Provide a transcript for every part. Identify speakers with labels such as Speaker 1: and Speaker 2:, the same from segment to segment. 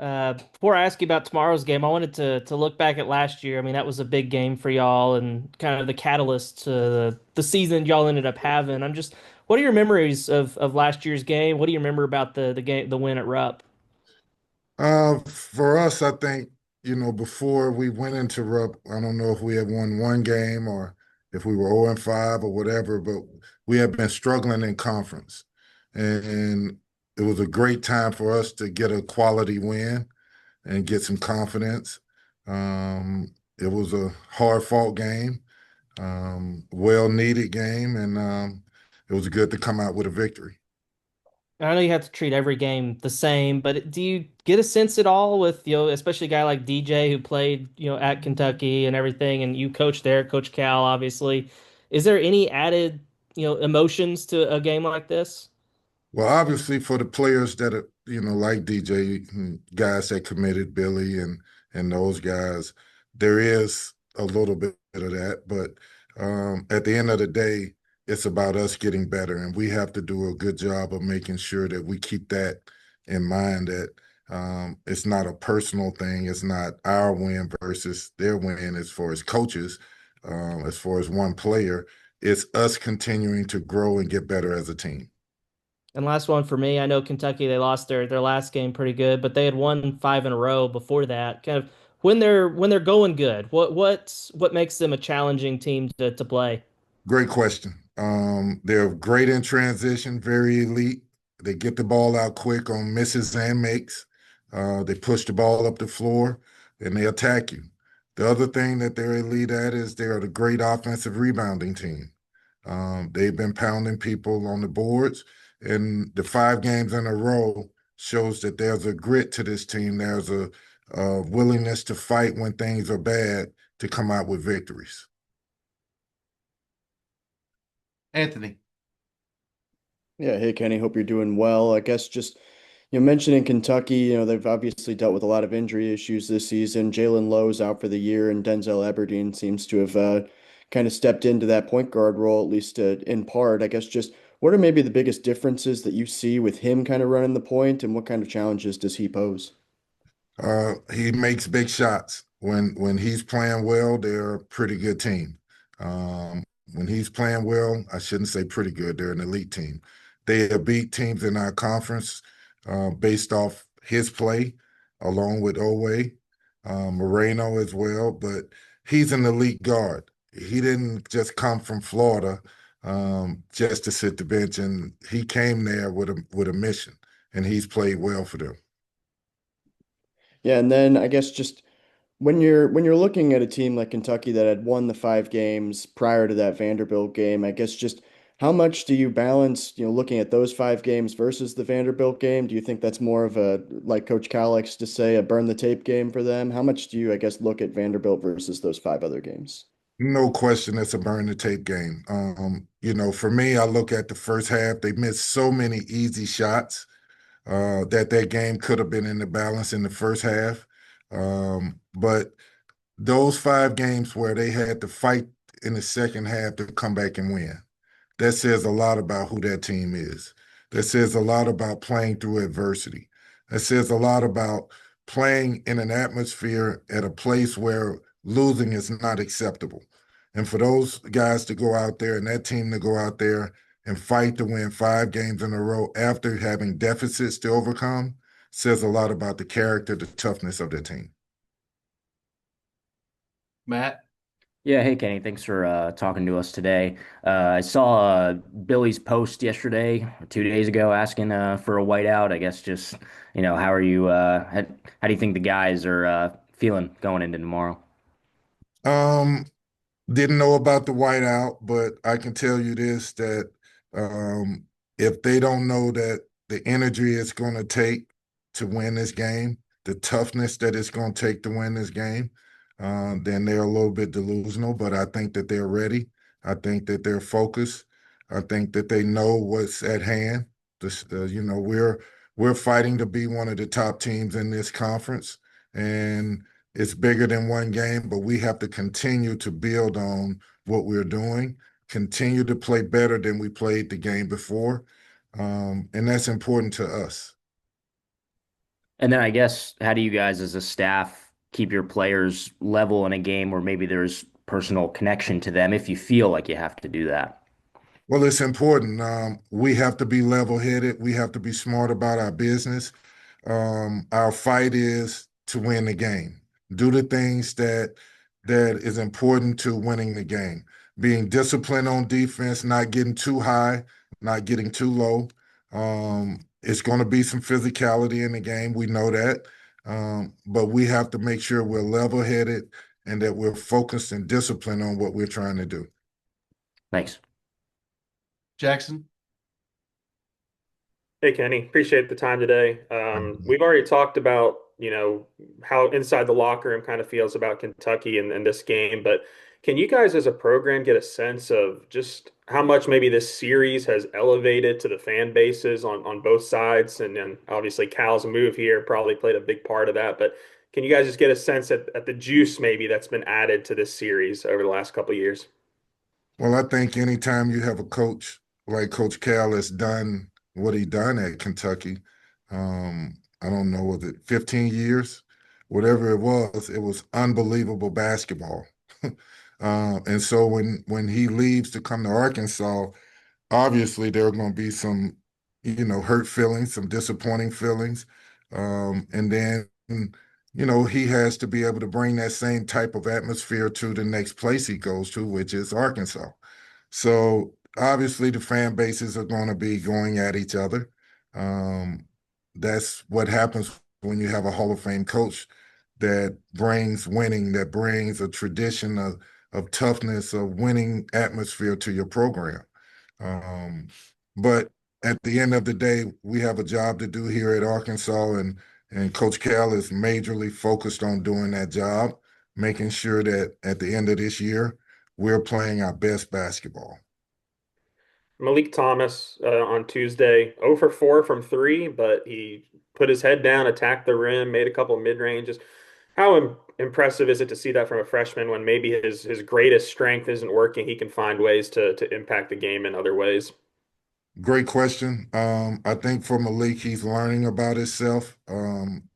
Speaker 1: Before I ask you about tomorrow's game, I wanted to look back at last year. I mean, that was a big game for y'all and kind of the catalyst to the season y'all ended up having. What are your memories of last year's game? What do you remember about the game, the win at Rupp?
Speaker 2: For us, I think, before we went into Rupp, I don't know if we had won one game or if we were 0 and 5 or whatever, but we had been struggling in conference. And it was a great time for us to get a quality win and get some confidence. It was a hard-fought game, well-needed game, and it was good to come out with a victory.
Speaker 1: I know you have to treat every game the same, but do you get a sense at all with, especially a guy like DJ who played, at Kentucky and everything, and you coached there, Coach Cal, obviously. Is there any added, emotions to a game like this?
Speaker 2: Well, obviously, for the players that are, like DJ, guys that committed, Billy and those guys, there is a little bit of that. But at the end of the day, it's about us getting better, and we have to do a good job of making sure that we keep that in mind. That it's not a personal thing. It's not our win versus their win. As far as coaches, as far as one player, it's us continuing to grow and get better as a team.
Speaker 1: And last one for me, I know Kentucky, they lost their last game pretty good, but they had won five in a row before that. Kind of when they're going good, what makes them a challenging team to play?
Speaker 2: Great question. They're great in transition, very elite. They get the ball out quick on misses and makes. They push the ball up the floor and they attack you. The other thing that they're elite at is they're a great offensive rebounding team. They've been pounding people on the boards, and the 5 games in a row shows that there's a grit to this team. There's a willingness to fight when things are bad to come out with victories.
Speaker 3: Anthony.
Speaker 4: Yeah, hey Kenny, hope you're doing well. I guess just mentioning Kentucky, they've obviously dealt with a lot of injury issues this season. Jalen Lowe's out for the year, and Denzel Aberdeen seems to have kind of stepped into that point guard role, at least in part. I guess just what are maybe the biggest differences that you see with him kind of running the point, and what kind of challenges does he pose?
Speaker 2: He makes big shots. When he's playing well, they're a pretty good team. When he's playing well, I shouldn't say pretty good. They're an elite team. They have beat teams in our conference based off his play, along with Owe, Moreno as well. But he's an elite guard. He didn't just come from Florida just to sit the bench, and he came there with a mission, and he's played well for them.
Speaker 4: Yeah, and then I guess just when you're looking at a team like Kentucky that had won the 5 games prior to that Vanderbilt game, I guess just how much do you balance, looking at those 5 games versus the Vanderbilt game? Do you think that's more of a, like Coach Cal likes to say, a burn the tape game for them? How much do you, I guess, look at Vanderbilt versus those 5 other games?
Speaker 2: No question, it's a burn the tape game. For me, I look at the first half. They missed so many easy shots that game could have been in the balance in the first half. But those 5 games where they had to fight in the second half to come back and win, that says a lot about who that team is. That says a lot about playing through adversity. That says a lot about playing in an atmosphere at a place where losing is not acceptable. And for those guys to go out there and that team to go out there and fight to win 5 games in a row after having deficits to overcome says a lot about the character, the toughness of their team.
Speaker 3: Matt.
Speaker 5: Yeah, hey Kenny, thanks for talking to us today. I saw Billy's post yesterday, 2 days ago, asking for a whiteout. I guess just how are you? How do you think the guys are feeling going into tomorrow?
Speaker 2: Um, didn't know about the whiteout, but I can tell you this that um, if they don't know that the energy it's going to take to win this game, the toughness that it's going to take to win this game, then they're a little bit delusional. But I think that they're ready. I think that they're focused. I think that they know what's at hand. We're fighting to be one of the top teams in this conference, and it's bigger than one game, but we have to continue to build on what we're doing, continue to play better than we played the game before. And that's important to us.
Speaker 5: And then I guess, how do you guys as a staff keep your players level in a game where maybe there's personal connection to them if you feel like you have to do that?
Speaker 2: Well, it's important. We have to be level-headed. We have to be smart about our business. Our fight is to win the game. Do the things that is important to winning the game. Being disciplined on defense, not getting too high, not getting too low. It's going to be some physicality in the game. We know that. But we have to make sure we're level-headed and that we're focused and disciplined on what we're trying to do.
Speaker 5: Thanks.
Speaker 3: Jackson.
Speaker 6: Hey Kenny, appreciate the time today. We've already talked about, how inside the locker room kind of feels about Kentucky and this game, but can you guys as a program get a sense of just how much maybe this series has elevated to the fan bases on both sides? And then obviously Cal's move here probably played a big part of that, but can you guys just get a sense at the juice maybe that's been added to this series over the last couple of years?
Speaker 2: Well, I think anytime you have a coach like Coach Cal has done what he done at Kentucky, I don't know, was it 15 years? Whatever it was unbelievable basketball. And so when he leaves to come to Arkansas, obviously there are going to be some, hurt feelings, some disappointing feelings. And then, he has to be able to bring that same type of atmosphere to the next place he goes to, which is Arkansas. So obviously the fan bases are going to be going at each other. Um, that's what happens when you have a Hall of Fame coach that brings winning, that brings a tradition of toughness, of winning atmosphere to your program. Um, but at the end of the day, we have a job to do here at Arkansas, and Coach Cal is majorly focused on doing that job, making sure that at the end of this year, we're playing our best basketball.
Speaker 6: Malik Thomas on Tuesday, 0 for 4 from three, but he put his head down, attacked the rim, made a couple of mid ranges. How impressive is it to see that from a freshman when maybe his greatest strength isn't working? He can find ways to impact the game in other ways.
Speaker 2: Great question. I think for Malik, he's learning about himself.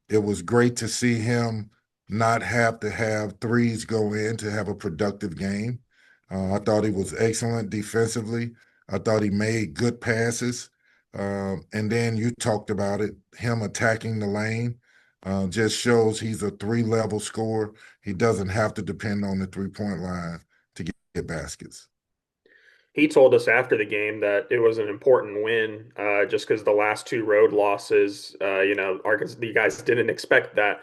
Speaker 2: It was great to see him not have to have threes go in to have a productive game. I thought he was excellent defensively. I thought he made good passes. And then you talked about it, him attacking the lane just shows he's a three-level scorer. He doesn't have to depend on the three-point line to get baskets.
Speaker 6: He told us after the game that it was an important win, just because the last two road losses, Arkansas, you guys didn't expect that.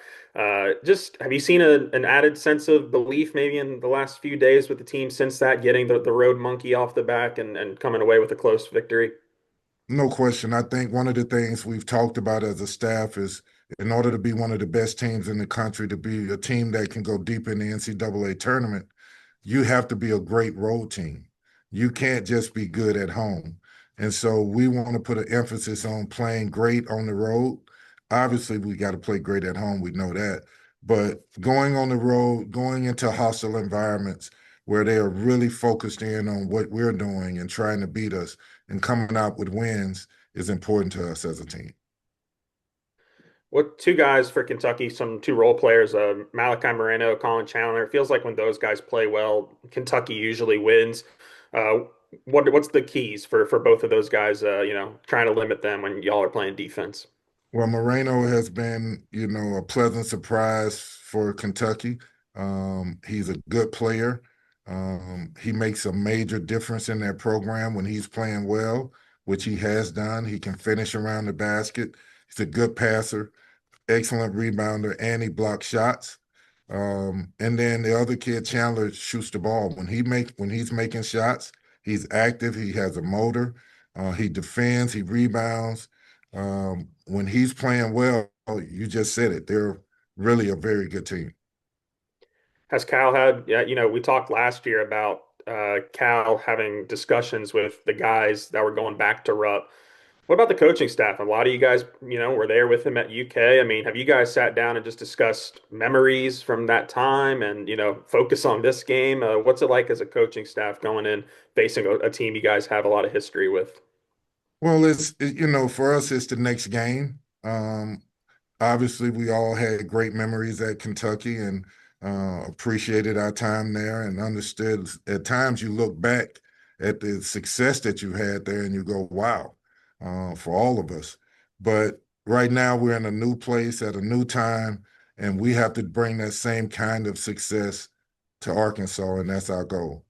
Speaker 6: Just have you seen an added sense of belief maybe in the last few days with the team since that, getting the road monkey off the back and coming away with a close victory?
Speaker 2: No question. I think one of the things we've talked about as a staff is in order to be one of the best teams in the country, to be a team that can go deep in the NCAA tournament, you have to be a great road team. You can't just be good at home. And so we want to put an emphasis on playing great on the road. Obviously, we got to play great at home. We know that. But going on the road, going into hostile environments where they are really focused in on what we're doing and trying to beat us and coming out with wins is important to us as a team.
Speaker 6: What two guys for Kentucky, some two role players, Malachi Moreno, Colin Chandler. It feels like when those guys play well, Kentucky usually wins. Uh, what's the keys for both of those guys? Trying to limit them when y'all are playing defense.
Speaker 2: Well, Moreno has been, a pleasant surprise for Kentucky. He's a good player. He makes a major difference in that program when he's playing well, which he has done. He can finish around the basket. He's a good passer, excellent rebounder, and he blocks shots. And then the other kid, Chandler, shoots the ball. When he's making shots, he's active. He has a motor. He defends. He rebounds. When he's playing well, you just said it. They're really a very good team.
Speaker 6: Has Cal had, yeah, we talked last year about Cal having discussions with the guys that were going back to Rupp. What about the coaching staff? A lot of you guys, were there with him at UK. I mean, have you guys sat down and just discussed memories from that time and, focus on this game? What's it like as a coaching staff going in, facing a team you guys have a lot of history with?
Speaker 2: Well, for us, it's the next game. obviously we all had great memories at Kentucky and appreciated our time there and understood at times you look back at the success that you had there and you go, wow, for all of us. But right now we're in a new place at a new time, and we have to bring that same kind of success to Arkansas, and that's our goal.